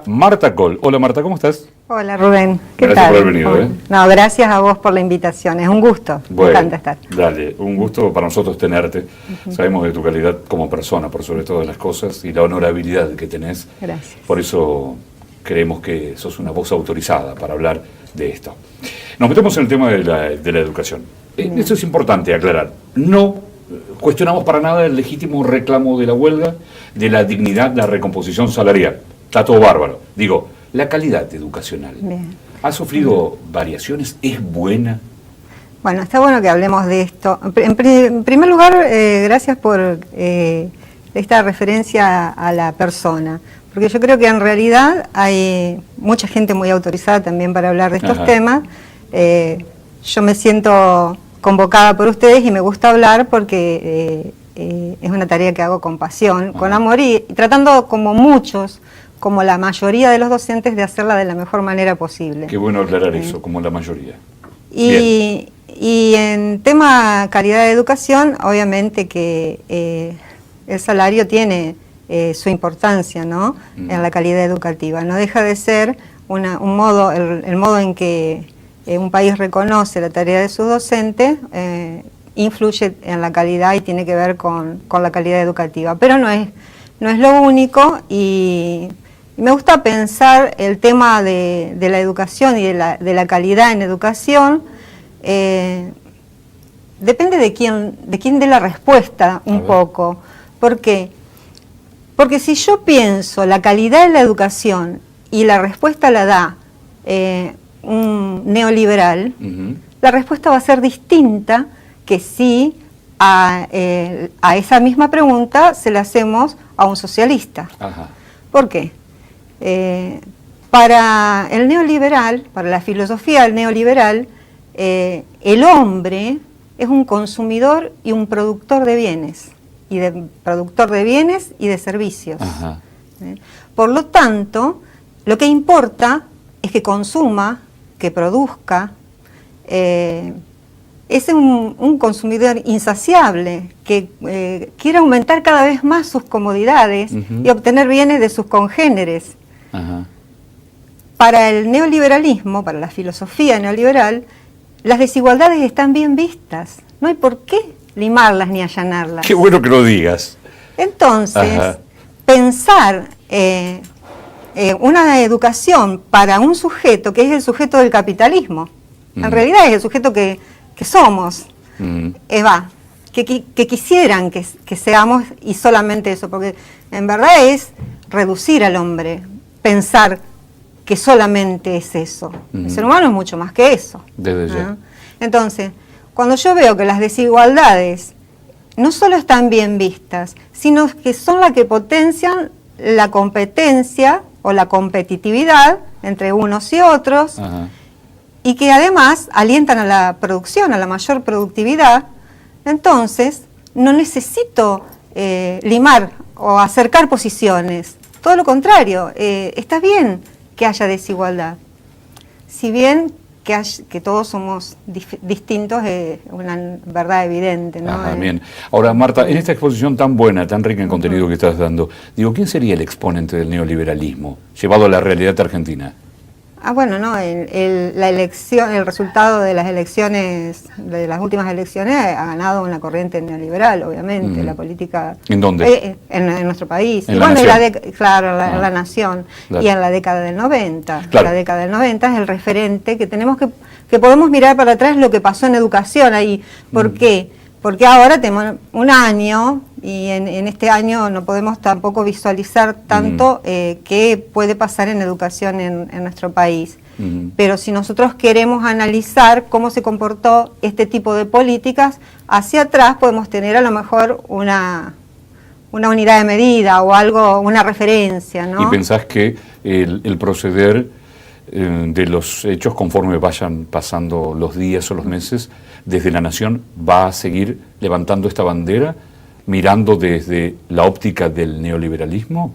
Marta Coll. Hola Marta, ¿cómo estás? Hola Rubén, ¿qué Gracias tal? por haber venido. No, gracias a vos por la invitación, es un gusto, me encanta estar. Dale, un gusto para nosotros tenerte. Sabemos de tu calidad como persona, por sobre todas las cosas, y la honorabilidad que tenés. Gracias. Por eso creemos que sos una voz autorizada para hablar de esto. Nos metemos en el tema de la educación. Esto es importante aclarar. No cuestionamos para nada el legítimo reclamo de la huelga, de la dignidad, la recomposición salarial. Está todo bárbaro. Digo, la calidad educacional. Bien. ¿Ha sufrido variaciones? ¿Es buena? Bueno, está bueno que hablemos de esto. En primer lugar, gracias por esta referencia a la persona, porque yo creo que en realidad hay mucha gente muy autorizada también para hablar de estos temas. Yo me siento convocada por ustedes y me gusta hablar porque es una tarea que hago con pasión, con amor y tratando como muchos, como la mayoría de los docentes, de hacerla de la mejor manera posible. Qué bueno aclarar eso, como la mayoría. Y en tema calidad de educación, obviamente que el salario tiene su importancia, ¿no? En la calidad educativa. No deja de ser el modo en que un país reconoce la tarea de sus docentes, influye en la calidad y tiene que ver con la calidad educativa. Pero no es lo único y me gusta pensar el tema de la educación y de la calidad en educación. Depende de quién dé la respuesta un poco. ¿Por qué? Porque si yo pienso la calidad de la educación y la respuesta la da un neoliberal, la respuesta va a ser distinta que si a esa misma pregunta se la hacemos a un socialista. ¿Por qué? Para el neoliberal, para la filosofía del neoliberal, el hombre es un consumidor y un productor de bienes, y de servicios. Por lo tanto, lo que importa es que consuma, que produzca. Es un consumidor insaciable que quiere aumentar cada vez más sus comodidades y obtener bienes de sus congéneres. Para el neoliberalismo, para la filosofía neoliberal, las desigualdades están bien vistas. No hay por qué limarlas ni allanarlas. Qué bueno que lo digas. Entonces, pensar una educación para un sujeto que es el sujeto del capitalismo, en realidad es el sujeto que somos, que quisieran que seamos, y solamente eso, porque en verdad es reducir al hombre, pensar que solamente es eso. El ser humano es mucho más que eso. Desde ya. Entonces, cuando yo veo que las desigualdades no solo están bien vistas, sino que son las que potencian la competencia o la competitividad entre unos y otros, y que además alientan a la producción, a la mayor productividad, entonces no necesito limar o acercar posiciones. Todo lo contrario, está bien que haya desigualdad. Si bien que todos somos distintos es una verdad evidente, ¿no? Bien. Ahora, Marta, en esta exposición tan buena, tan rica en contenido que estás dando, digo, ¿quién sería el exponente del neoliberalismo llevado a la realidad argentina? Bueno, no, el resultado de las elecciones, de las últimas elecciones, ha ganado una corriente neoliberal, obviamente, la política... ¿En dónde? En nuestro país. ¿En la nación? Claro, en la nación. Claro. Y en la década del 90. Claro. La década del 90 es el referente que tenemos que podemos mirar para atrás lo que pasó en educación ahí. ¿Por qué? Porque ahora tenemos un año, y en este año no podemos tampoco visualizar tanto qué puede pasar en educación en nuestro país. Pero si nosotros queremos analizar cómo se comportó este tipo de políticas, hacia atrás podemos tener a lo mejor una unidad de medida o algo, una referencia, ¿no? ¿Y pensás que el proceder de los hechos, conforme vayan pasando los días o los meses, desde la Nación va a seguir levantando esta bandera, mirando desde la óptica del neoliberalismo?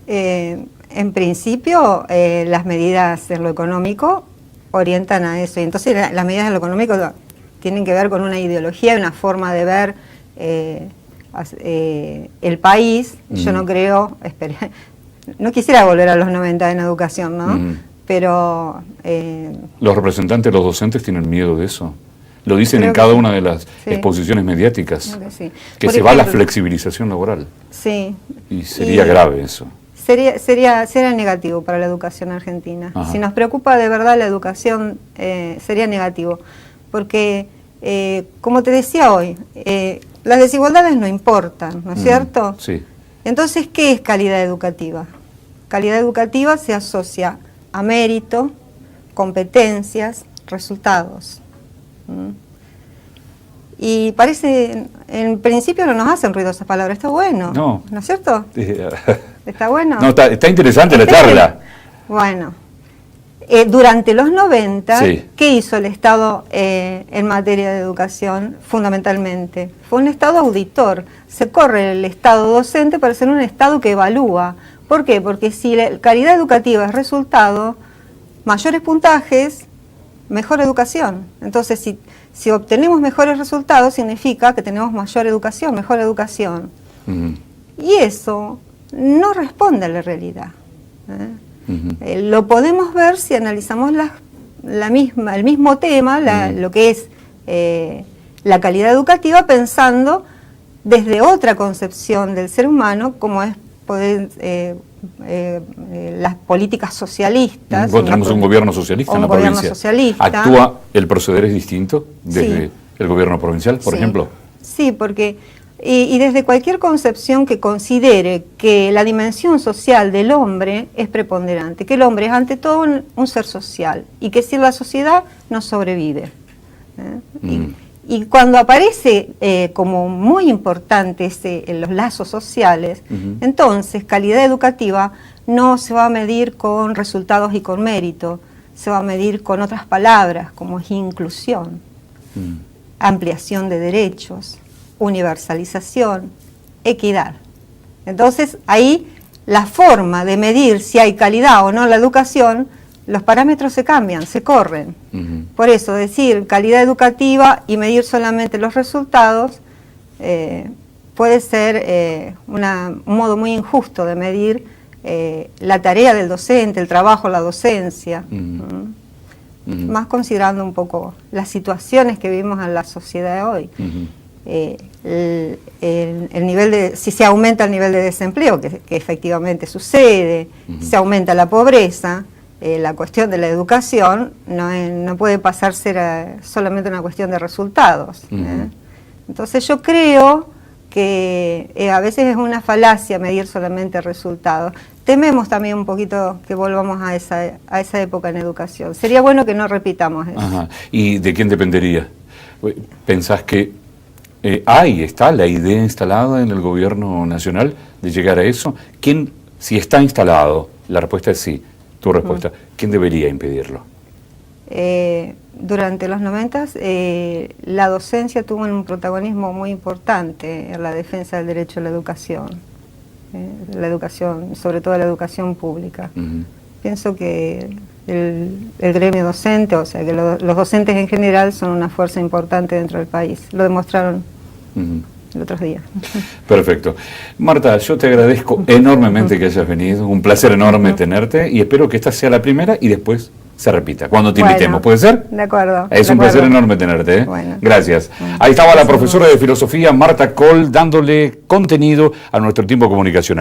En principio, las medidas en lo económico orientan a eso. Y entonces las medidas en lo económico tienen que ver con una ideología y una forma de ver el país. Yo no creo, no quisiera volver a los 90 en educación, ¿no? Pero... ¿Los representantes, los docentes tienen miedo de eso? Lo dicen creo en cada que una de las sí. exposiciones mediáticas, Creo que sí. que Por se va a la ejemplo, flexibilización laboral. Sí. Y sería grave eso. Sería negativo para la educación argentina. Ajá. Si nos preocupa de verdad la educación, sería negativo. Porque, como te decía hoy, las desigualdades no importan, ¿no es cierto? Sí. Entonces, ¿qué es calidad educativa? Calidad educativa se asocia a mérito, competencias, resultados. Y parece, en principio no nos hacen ruido esas palabras, está bueno, ¿no es cierto? ¿Está bueno? No, está interesante la charla. Bueno, durante los 90, Sí. ¿qué hizo el Estado en materia de educación fundamentalmente? Fue un Estado auditor, se corre el Estado docente para ser un Estado que evalúa. ¿Por qué? Porque si la calidad educativa es resultado, mayores puntajes, mejor educación. Entonces, si obtenemos mejores resultados, significa que tenemos mayor educación, mejor educación. Y eso no responde a la realidad. Lo podemos ver si analizamos el mismo tema, lo que es la calidad educativa, pensando desde otra concepción del ser humano, como es poder... las políticas socialistas. Tenemos un gobierno socialista en la provincia. ¿Actúa el proceder es distinto desde el gobierno provincial, por ejemplo? Sí, porque y desde cualquier concepción que considere que la dimensión social del hombre es preponderante, que el hombre es ante todo un ser social y que sin la sociedad no sobrevive. Y cuando aparece como muy importante en los lazos sociales, entonces calidad educativa no se va a medir con resultados y con mérito, se va a medir con otras palabras como es inclusión, ampliación de derechos, universalización, equidad. Entonces ahí la forma de medir si hay calidad o no en la educación, los parámetros se cambian, se corren. Por eso decir calidad educativa y medir solamente los resultados puede ser un modo muy injusto de medir la tarea del docente, el trabajo, la docencia. Más considerando un poco las situaciones que vivimos en la sociedad de hoy. El nivel si se aumenta el nivel de desempleo, que efectivamente sucede, se aumenta la pobreza, la cuestión de la educación no puede pasar a ser solamente una cuestión de resultados. Entonces yo creo que a veces es una falacia medir solamente resultados. Tememos también un poquito que volvamos a esa época en educación. Sería bueno que no repitamos eso. Ajá. ¿Y de quién dependería? ¿Pensás que está la idea instalada en el gobierno nacional de llegar a eso? ¿Quién, si está instalado, la respuesta es sí, tu respuesta, ¿quién debería impedirlo? Durante los 90 la docencia tuvo un protagonismo muy importante en la defensa del derecho a la educación, sobre todo la educación pública. Pienso que el gremio docente, o sea que los docentes en general son una fuerza importante dentro del país, lo demostraron el otro día. Perfecto. Marta, yo te agradezco enormemente que hayas venido, un placer enorme tenerte y espero que esta sea la primera y después se repita, cuando te invitemos, ¿puede ser? De acuerdo. Es un placer enorme tenerte. Bueno. Gracias. Ahí estaba la profesora de filosofía Marta Coll dándole contenido a nuestro tiempo comunicacional.